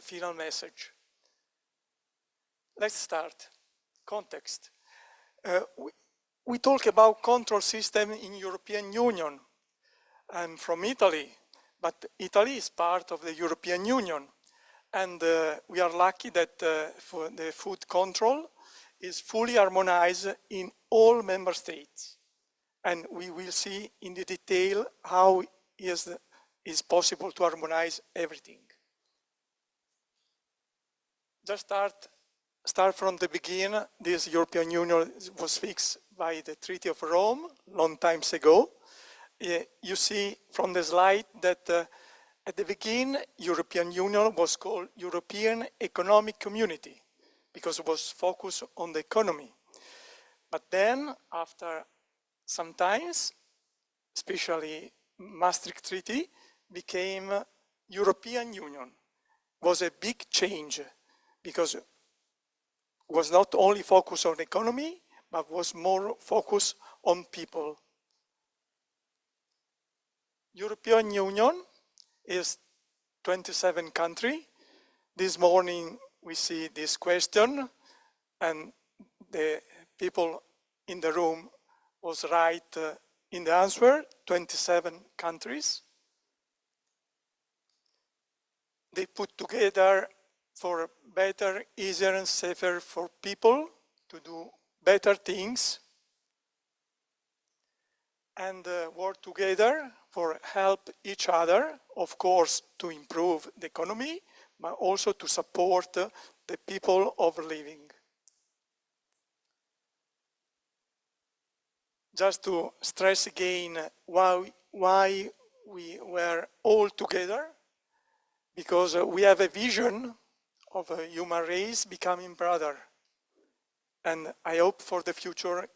final message. Let's start. Context. We talk about control system in European Union. I'm from Italy, but Italy is part of the European Union. And we are lucky that for the food control is fully harmonized in all member states. And we will see in the detail how is possible to harmonize everything. Just start from the beginning. This European Union was fixed by the Treaty of Rome long times ago. You see from the slide that at the beginning, European Union was called European Economic Community because it was focused on the economy. But then, after some times, especially Maastricht Treaty, became European Union. It was a big change because it was not only focused on economy, but was more focused on people. European Union is 27 countries. This morning we see this question and the people in the room was right in the answer, 27 countries. They put together for better, easier and safer for people to do better things and work together for help each other, of course, to improve the economy, but also to support the people of living. Just to stress again why we were all together, because we have a vision of a human race becoming brother. And I hope for the future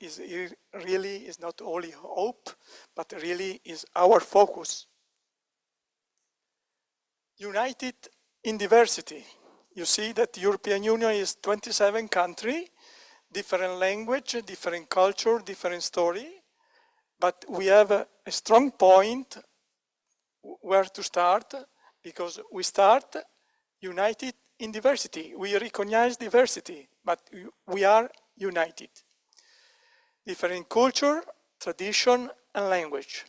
really is not only hope, but really is our focus. United in diversity. You see that the European Union is 27 countries, different language, different culture, different story, but we have a strong point where to start, because we start united in diversity. We recognize diversity, but we are united. Different culture, tradition, and language.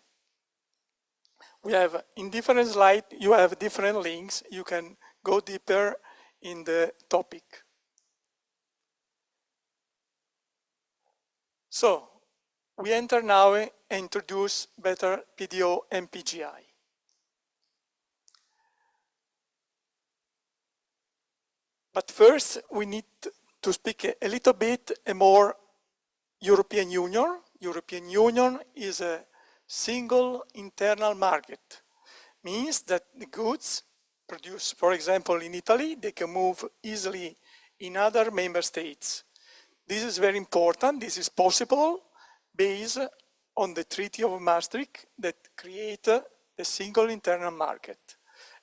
We have, in different slides, you have different links. You can go deeper in the topic. So, we enter now and introduce better PDO and PGI. But first, we need to speak a little bit more European Union. European Union is a single internal market. Means that the goods produced, for example, in Italy, they can move easily in other member states. This is very important. This is possible based on the Treaty of Maastricht that create the single internal market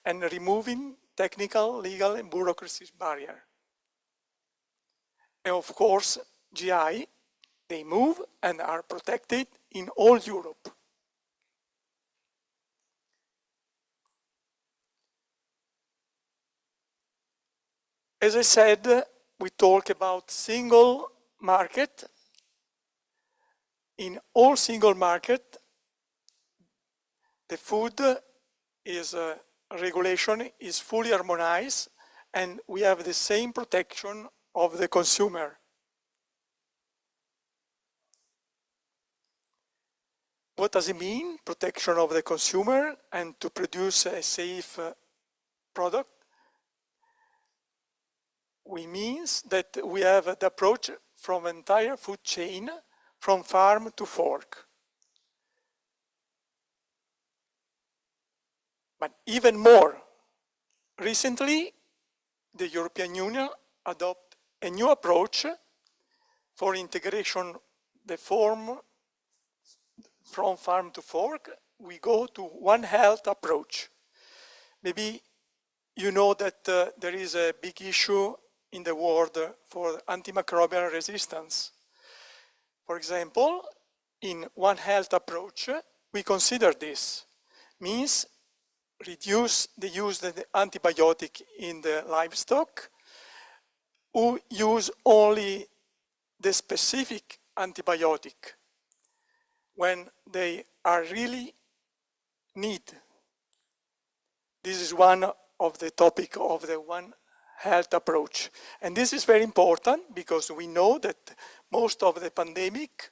and removing technical, legal, and bureaucracy barrier. And of course, GI, they move and are protected in all Europe. As I said, we talk about single market. In all single market, the food is regulation is fully harmonized and we have the same protection of the consumer. What does it mean, protection of the consumer and to produce a safe product? We means that we have the approach from entire food chain, from farm to fork. But even more, recently, the European Union adopted a new approach for integration, the form from farm to fork. We go to One Health approach. Maybe you know that there is a big issue in the world for antimicrobial resistance. For example, in One Health approach, we consider this. Means reduce the use of the antibiotic in the livestock, who use only the specific antibiotic when they are really need. This is one of the topic of the One Health approach. And this is very important because we know that most of the pandemic,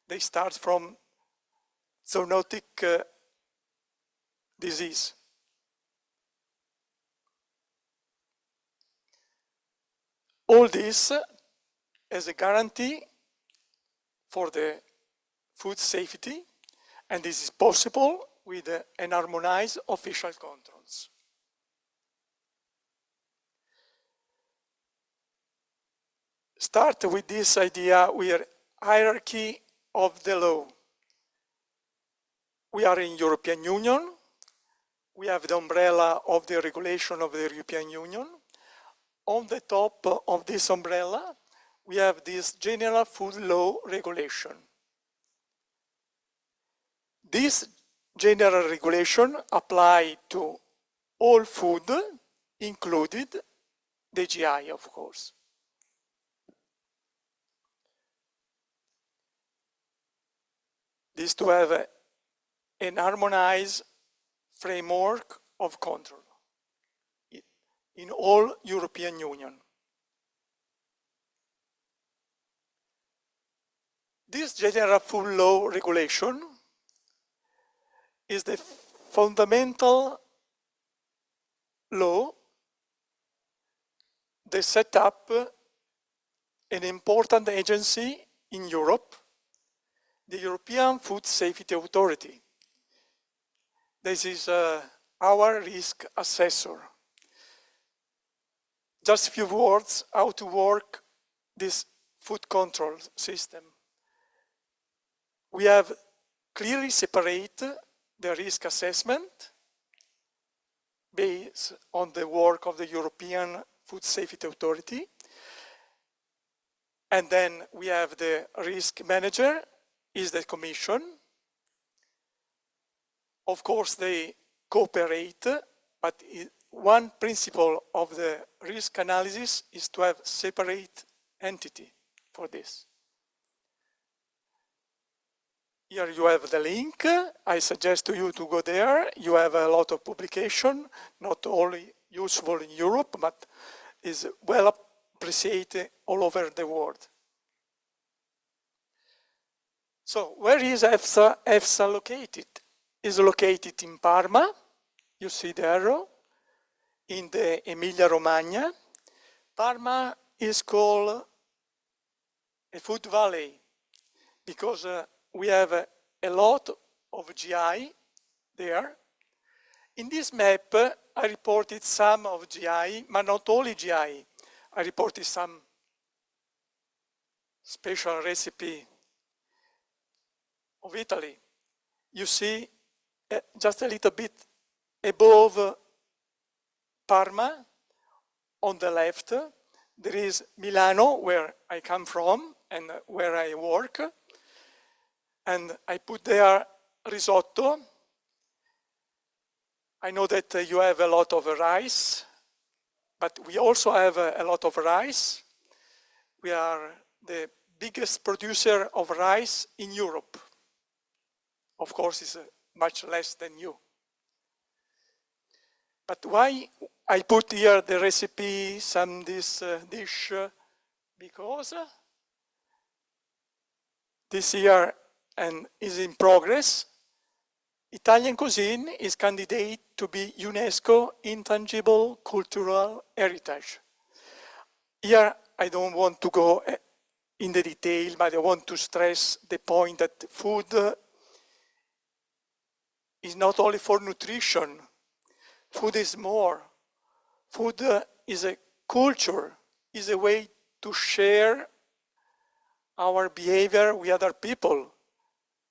they start from zoonotic disease. All this as a guarantee for the food safety, and this is possible with an harmonized official controls. Start with this idea with hierarchy of the law. We are in European Union. We have the umbrella of the regulation of the European Union. On the top of this umbrella, we have this general food law regulation. This general regulation applies to all food, included the GI, of course. This to have an harmonized framework of control in all European Union. This general food law regulation is the fundamental law that set up an important agency in Europe, the European Food Safety Authority. This is our risk assessor. Just a few words how to work this food control system. We have clearly separate the risk assessment based on the work of the European Food Safety Authority. And then we have the risk manager, is the Commission. Of course, they cooperate, but one principle of the risk analysis is to have separate entity for this. Here you have the link. I suggest to you to go there. You have a lot of publication, not only useful in Europe, but is well appreciated all over the world. So where is EFSA? EFSA located? Is located in Parma. You see the arrow in the Emilia-Romagna. Parma is called a food valley because we have a lot of GI there. In this map, I reported some of GI, but not only GI. I reported some special recipe of Italy. You see, just a little bit above Parma, on the left, there is Milano, where I come from and where I work. And I put there risotto. I know that you have a lot of rice, but we also have a lot of rice. We are the biggest producer of rice in Europe. Of course, it's much less than you. But why I put here the recipe, this dish? Because this year and is in progress, Italian cuisine is candidate to be UNESCO Intangible Cultural Heritage. Here, I don't want to go in the detail, but I want to stress the point that food is not only for nutrition. Food is more. Food is a culture, is a way to share our behavior with other people,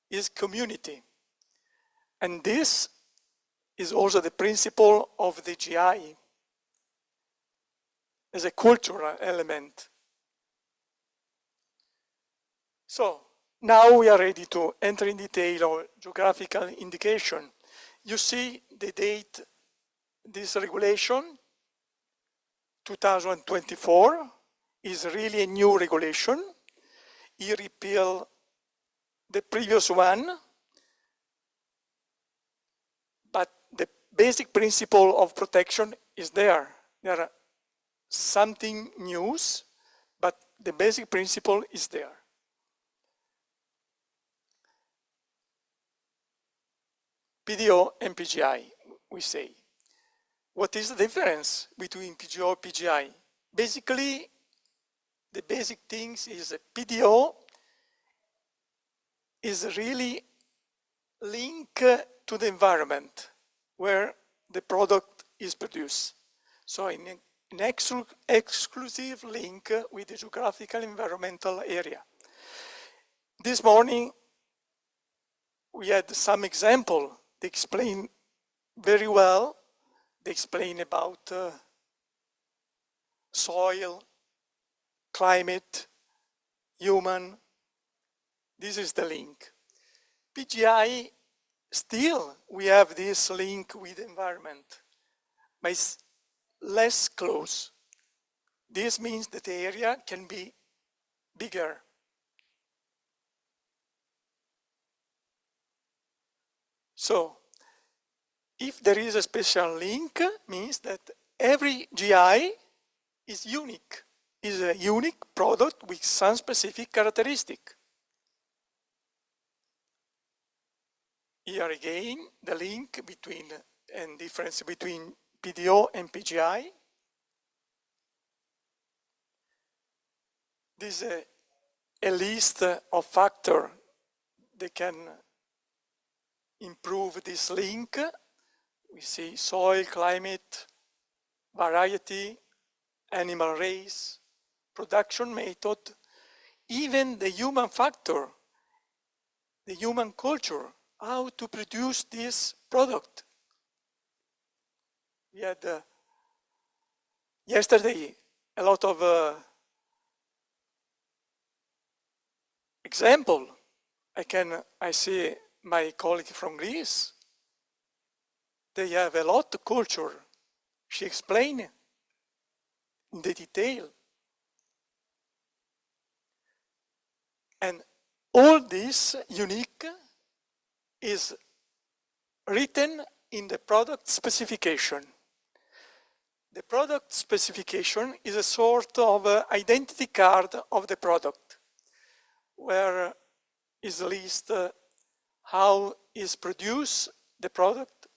is community. And this is also the principle of the GI as a cultural element. So now we are ready to enter in detail on geographical indication. You see the date this regulation, 2024, is really a new regulation. It repealed the previous one, but the basic principle of protection is there. There are something new, but the basic principle is there. PDO and PGI, we say. What is the difference between PGO and PGI? Basically, the basic things is PDO is really linked to the environment where the product is produced. So an exclusive link with the geographical environmental area. This morning, we had some example. They explain very well. They explain about soil, climate, human. This is the link. PGI, still we have this link with the environment, but it's less close. This means that the area can be bigger. So, if there is a special link, means that every GI is unique, is a unique product with some specific characteristic. Here again, the link between and difference between PDO and PGI. This is a list of factors that can improve this link. We see soil, climate, variety, animal race, production method, even the human factor, the human culture, how to produce this product. We had yesterday a lot of example. I see my colleague from Greece. They have a lot of culture. She explained in the detail. And all this unique is written in the product specification. The product specification is a sort of identity card of the product, where is listed how is produced the product,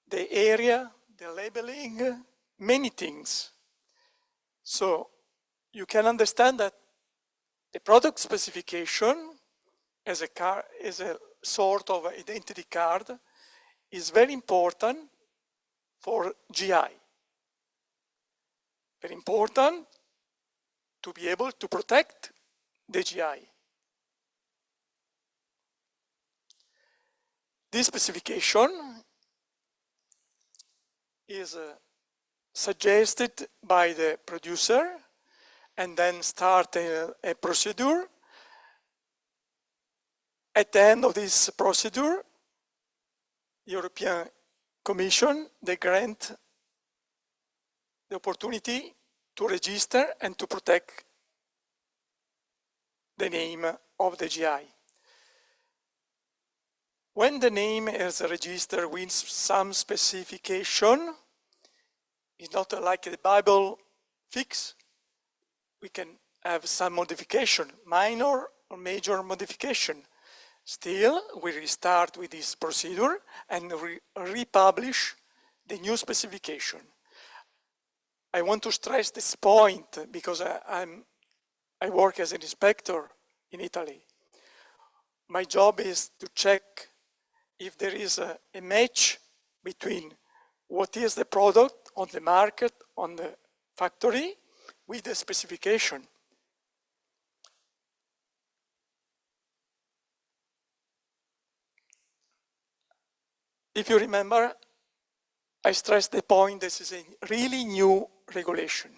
the area, the labeling, many things. So you can understand that the product specification as a sort of identity card is very important for GI. Very important to be able to protect the GI. This specification is suggested by the producer and then start a procedure. At the end of this procedure, European Commission, they grant the opportunity to register and to protect the name of the GI. When the name is registered with some specification, it's not like the Bible fix. We can have some modification, minor or major modification. Still, we restart with this procedure and republish the new specification. I want to stress this point because I work as an inspector in Italy. My job is to check if there is a match between what is the product on the market, on the factory, with the specification. If you remember, I stressed the point this is a really new regulation.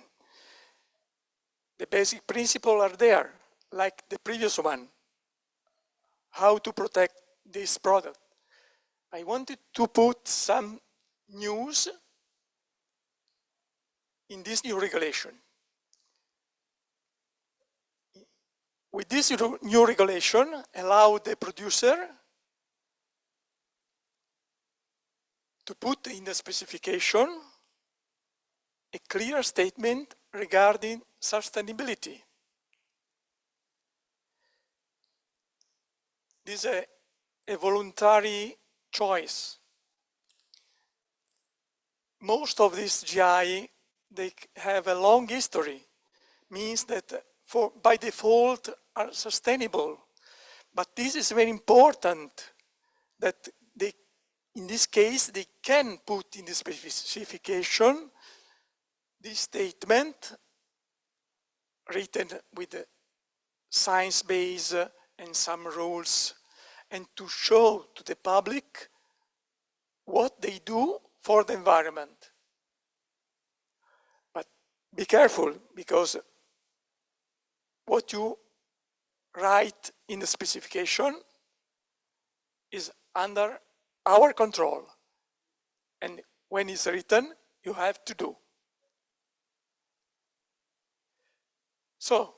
The basic principles are there, like the previous one, how to protect this product. I wanted to put some news in this new regulation. With this new regulation, allow the producer to put in the specification a clear statement regarding sustainability. This is a voluntary choice. Most of these GI, they have a long history, means that by default are sustainable. But this is very important that they, in this case, they can put in the specification this statement written with science base and some rules, and to show to the public what they do for the environment. But be careful, because what you write in the specification is under our control. And when it's written, you have to do. So,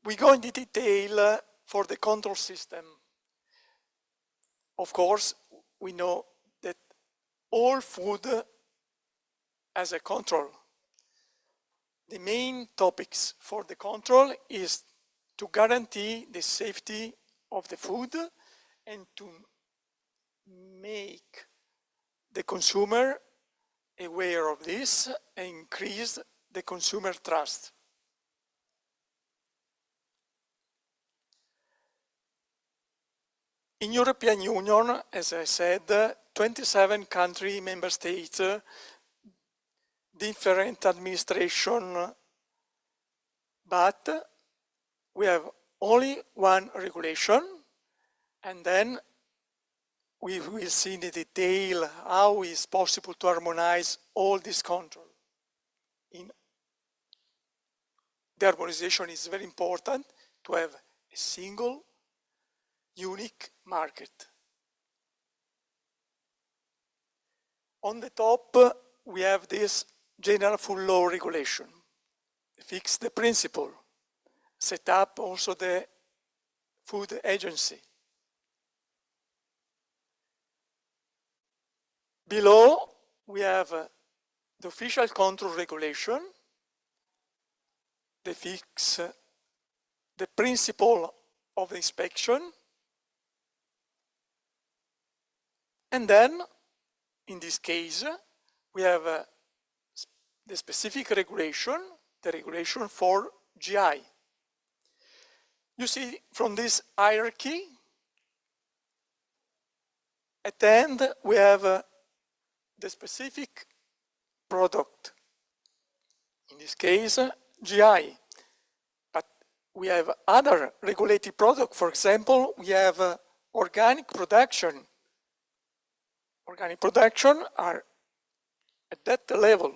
we go into detail for the control system. Of course, we know that all food has a control. The main topics for the control is to guarantee the safety of the food and to make the consumer aware of this and increase the consumer trust. In European Union, as I said, 27 country member states, different administration, but we have only one regulation, and then we will see in detail how it is possible to harmonize all this control. The harmonization is very important to have a single, unique market. On the top, we have this general food law regulation. Fix the principle. Set up also the food agency. Below, we have the official control regulation. They fix the principle of the inspection. And then, in this case, we have the specific regulation, the regulation for GI. You see from this hierarchy, at the end we have the specific product, in this case GI. But we have other regulated products. For example, we have organic production. Organic production are at that level.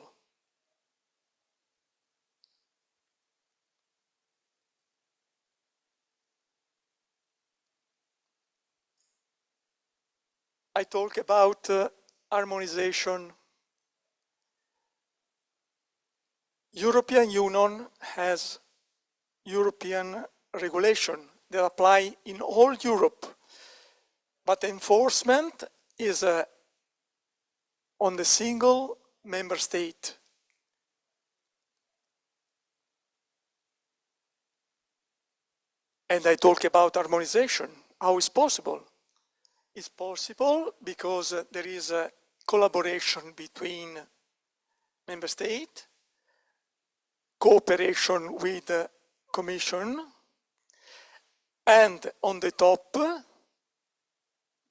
I talk about harmonization. European Union has European regulation that apply in all Europe, but enforcement is on the single member state. And I talk about harmonization. How is possible? It's possible because there is a collaboration between member states, cooperation with the Commission, and on the top,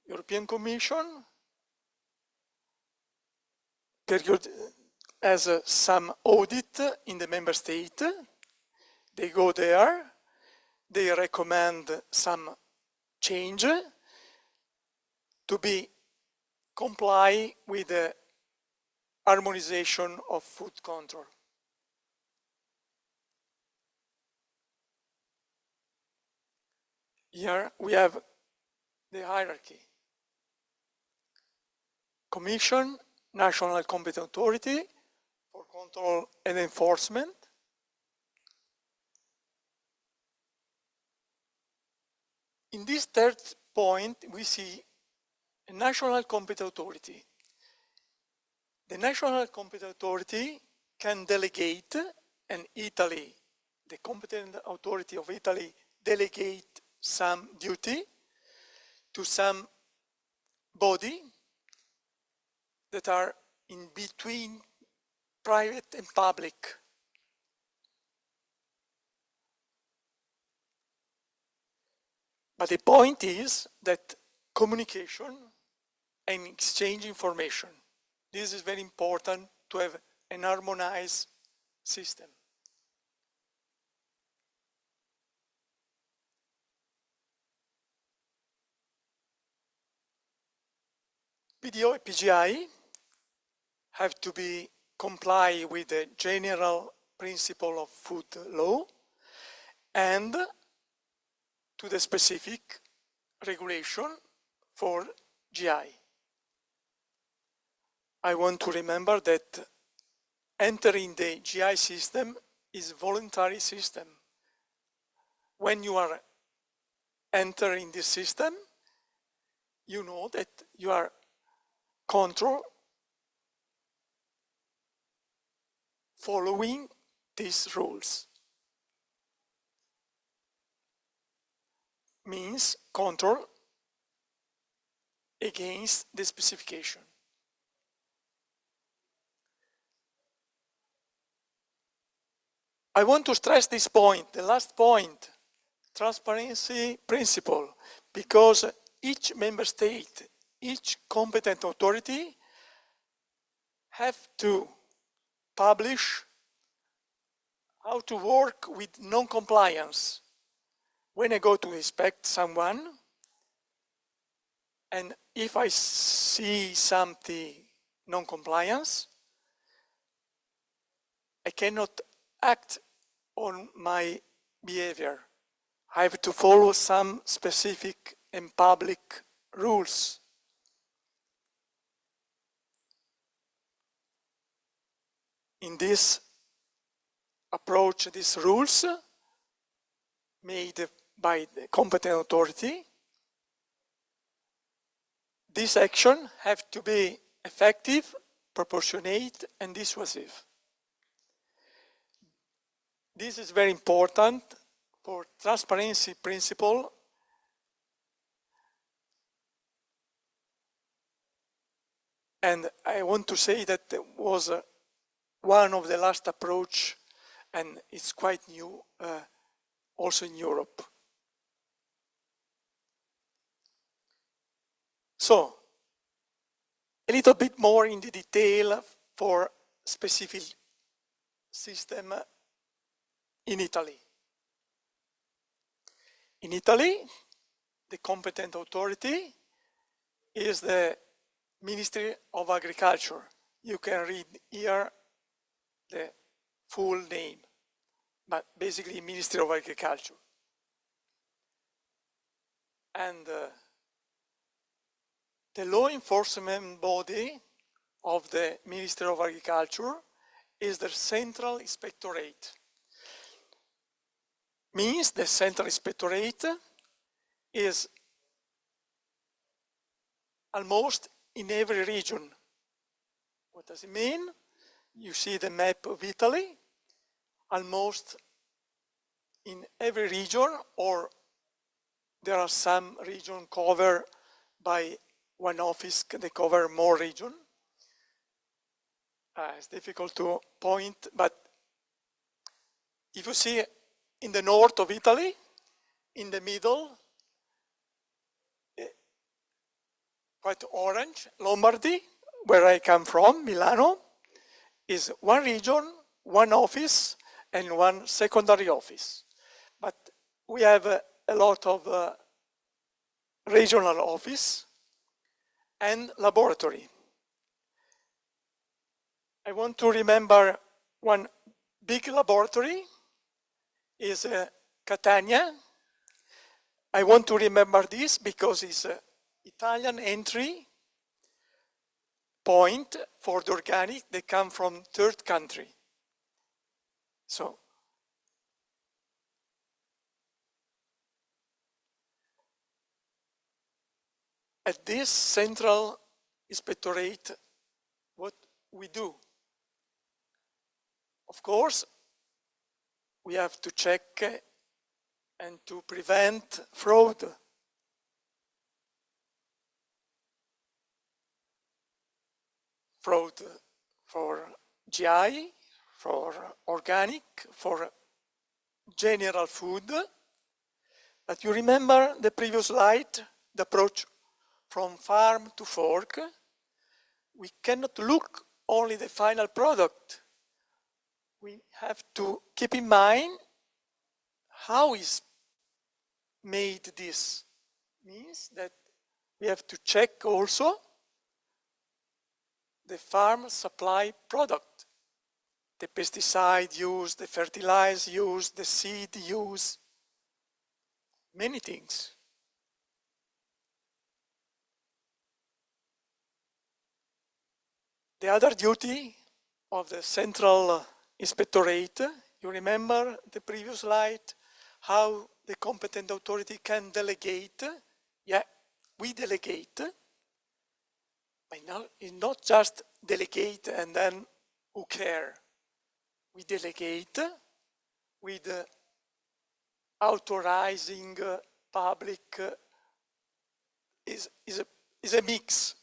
European Commission has some audit in the member state. They go there, they recommend some change to be comply with the harmonization of food control. Here we have the hierarchy. Commission, national competent authority for control and enforcement. In this third point, we see a national competent authority. The national competent authority can delegate, and Italy, the competent authority of Italy, delegate some duty to some body that are in between private and public. But the point is that communication and exchange information, this is very important to have an harmonized system. PDO and PGI have to be comply with the general principle of food law and to the specific regulation for GI. I want to remember that entering the GI system is voluntary system. When you are entering this system, you know that you are control following these rules. Means control against the specification. I want to stress this point, the last point, transparency principle, because each member state, each competent authority have to publish how to work with non-compliance. When I go to inspect someone, and if I see something non-compliance, I cannot act on my behavior. I have to follow some specific and public rules. In this approach, these rules made by the competent authority, this action have to be effective, proportionate, and dissuasive. This is very important for transparency principle and I want to say that it was one of the last approach and it's quite new also in Europe. So, a little bit more in the detail for specific system in Italy. In Italy, the competent authority is the Ministry of Agriculture. You can read here the full name, but basically Ministry of Agriculture. And the law enforcement body of the Ministry of Agriculture is the Central Inspectorate. Means the Central Inspectorate is almost in every region. What does it mean? You see the map of Italy, almost in every region, or there are some regions covered by one office, they cover more region. It's difficult to point, but if you see in the north of Italy, in the middle, quite orange, Lombardy, where I come from, Milano, is one region, one office, and one secondary office. But we have a lot of regional office and laboratory. I want to remember one big laboratory is Catania. I want to remember this because it's Italian entry point for the organic, they come from third country. So at this central inspectorate, what we do, of course, we have to check and to prevent fraud. Fraud for GI, for organic, for general food. But you remember the previous slide, the approach from farm to fork? We cannot look only the final product. We have to keep in mind how is made this. Means that we have to check also the farm supply product, the pesticide used, the fertilizer used, the seed used, many things. The other duty of the central inspectorate, you remember the previous slide, how the competent authority can delegate. Yeah, we delegate. But now it's not just delegate and then who care. We delegate with authorizing public is a mix,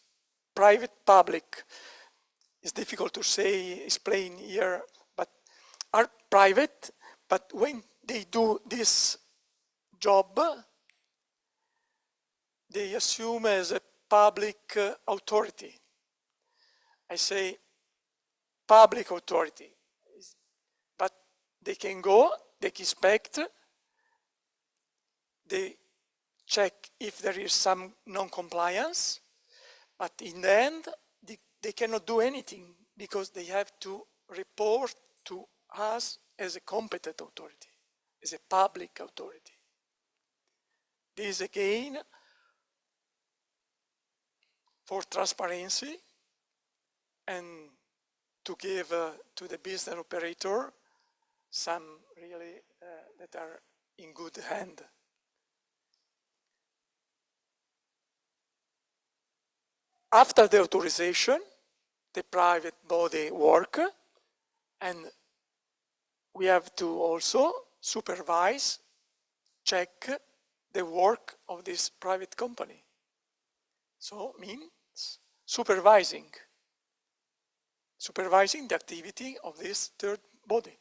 private, public. It's difficult to say, explain here, but are private, but when they do this job, they assume as a public authority. I say public authority, but they can go, they can inspect, they check if there is some non-compliance, but in the end, they cannot do anything because they have to report to us as a competent authority, as a public authority. This again, for transparency and to give to the business operator some really that are in good hand. After the authorization, the private body work, and we have to also supervise, check the work of this private company. So means supervising the activity of this third body.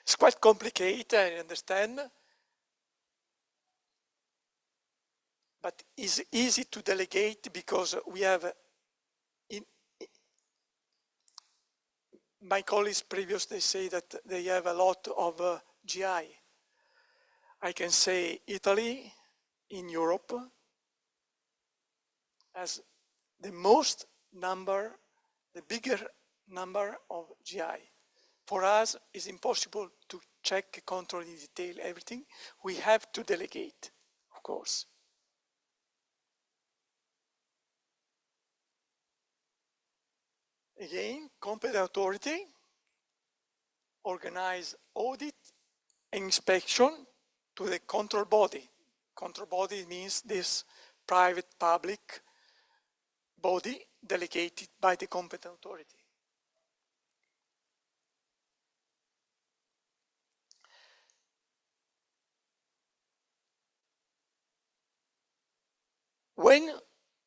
It's quite complicated, I understand, but it's easy to delegate because we have, my colleagues previously say that they have a lot of GI. I can say Italy in Europe has the most number, the bigger number of GI. For us, it's impossible to check, control in detail everything. We have to delegate, of course. Again, competent authority organize audit and inspection to the control body. Control body means this private public body delegated by the competent authority. When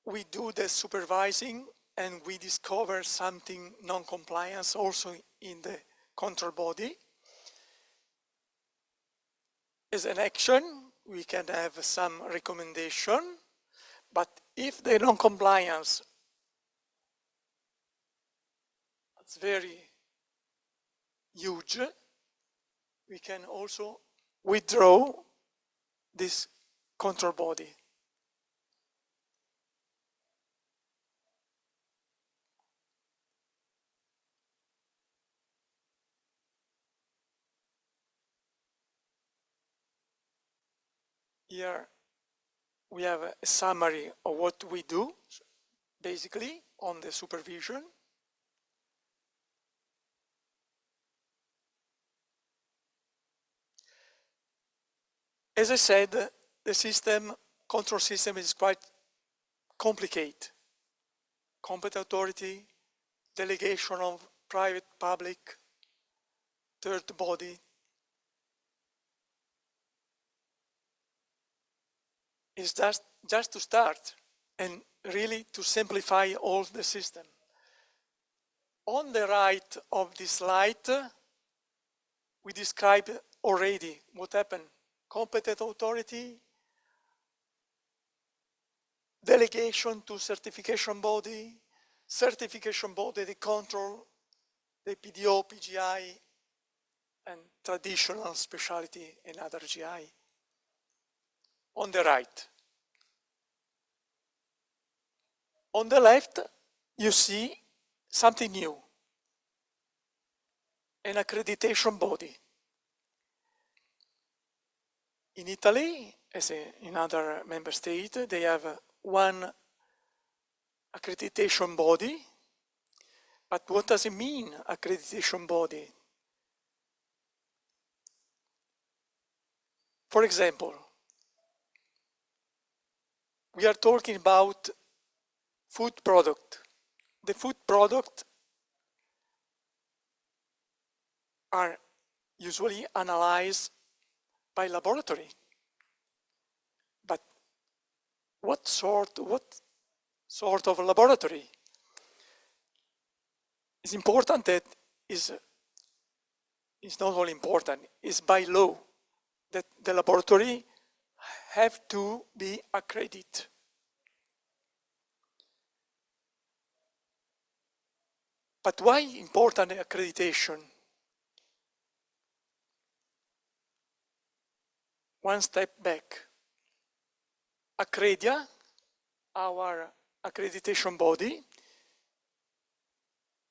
we do the supervising and we discover something non-compliance also in the control body, as an action, we can have some recommendation, but if the non-compliance is very huge, we can also withdraw this control body. Here we have a summary of what we do. basically, on the supervision. As I said, the control system is quite complicated. Competent authority, delegation of private, public, third body. Is just to start and really to simplify all the system. On the right of this slide, we described already what happened. Competent authority, delegation to certification body they control the PDO, PGI, and traditional specialty and other GI. On the right. On the left, you see something new, an accreditation body. In Italy, as in other member states, they have one accreditation body. But what does it mean, accreditation body? For example, we are talking about food product. The food product are usually analyzed by laboratory. But what sort of laboratory? It's important that it's not only important, it's by law that the laboratory have to be accredited. But why important accreditation? One step back. Accredia, our accreditation body,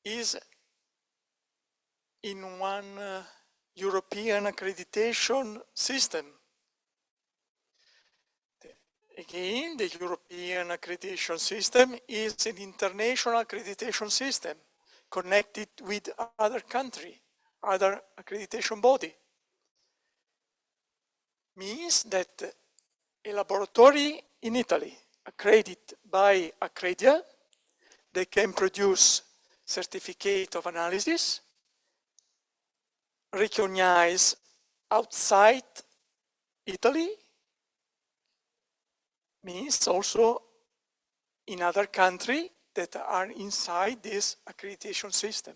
is in one European accreditation system. Again, the European accreditation system is an international accreditation system connected with other country, other accreditation body. Means that a laboratory in Italy accredited by Accredia, they can produce certificate of analysis, recognize outside Italy, means also in other countries that are inside this accreditation system.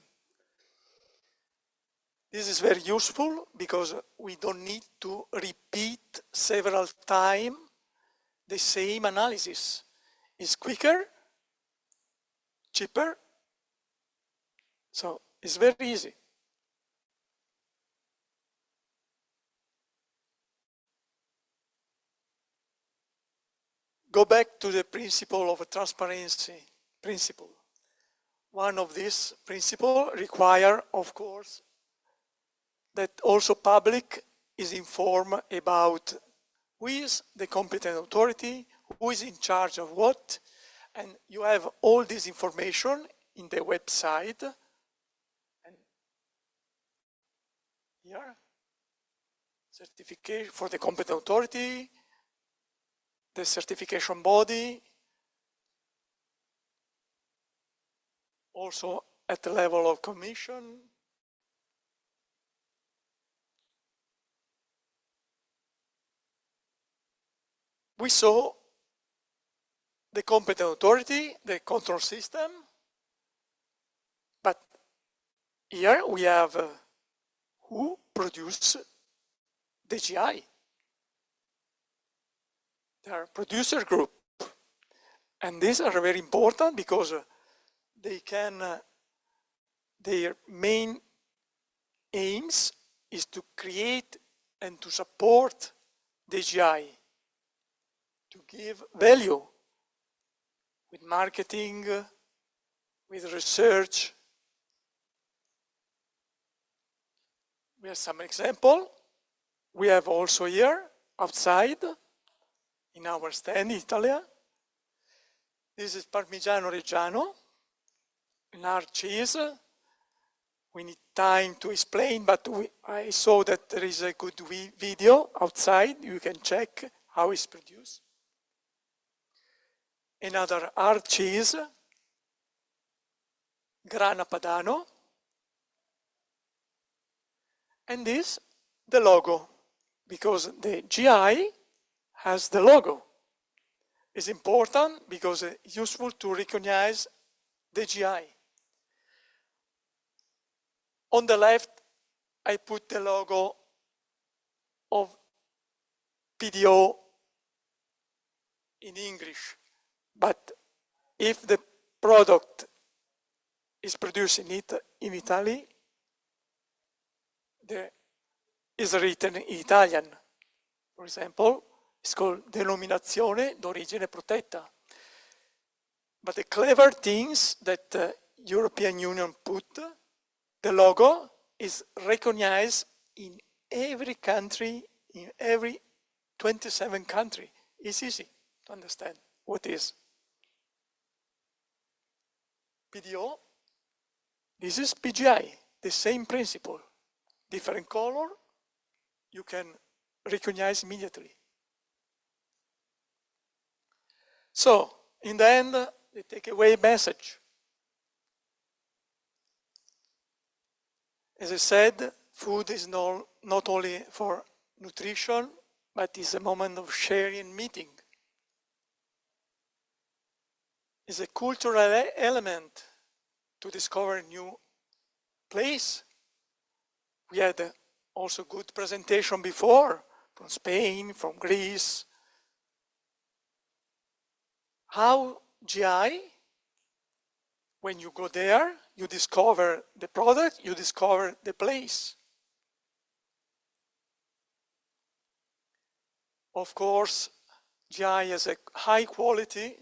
This is very useful because we don't need to repeat several times the same analysis. It's quicker, cheaper, so it's very easy. Go back to the principle of transparency principle. One of these principles require, of course, that also public is informed about who is the competent authority, who is in charge of what, and you have all this information in the website. And here, certification for the competent authority, the certification body, also at the level of commission. We saw the competent authority, the control system, but here we have who produce the GI. They are producer group, and these are very important because they can, their main aims is to create and to support the GI, to give value with marketing, with research. We have some example. We have also here, outside, in our stand in Italy, This is Parmigiano Reggiano, an hard cheese. We need time to explain, but I saw that there is a good video outside. You can check how it's produced. Another hard cheese, Grana Padano. And this, the logo, because the GI has the logo. It's important because it's useful to recognize the GI. On the left, I put the logo of PDO in English, but if the product is produced in Italy, is written in Italian. For example, it's called denominazione d'origine protetta. But the clever things that the European Union put, the logo is recognized in every country, in every 27 country. It's easy to understand what is. PDO, this is PGI, the same principle. Different color, you can recognize immediately. So, in the end, the takeaway message. As I said, food is not only for nutrition, but it's a moment of sharing and meeting. It's a cultural element to discover a new place. We had also good presentation before from Spain, from Greece. How GI, when you go there, you discover the product, you discover the place. Of course, GI has a high quality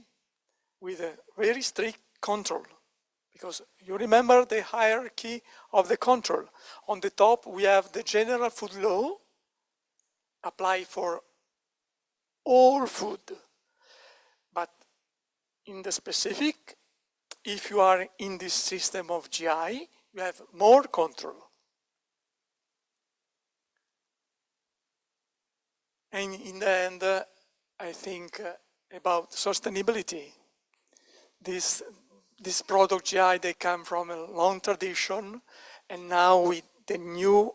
with a very strict control, because you remember the hierarchy of the control. On the top, we have the general food law applied for all food. But in the specific, if you are in this system of GI, you have more control. And in the end, I think about sustainability. This product GI, they come from a long tradition, and now with the new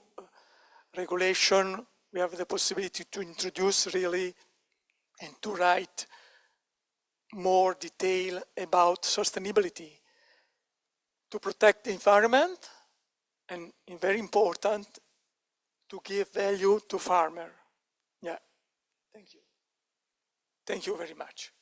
regulation, we have the possibility to introduce really and to write more detail about sustainability, to protect the environment, and very important, to give value to farmer. Yeah, thank you. Thank you very much.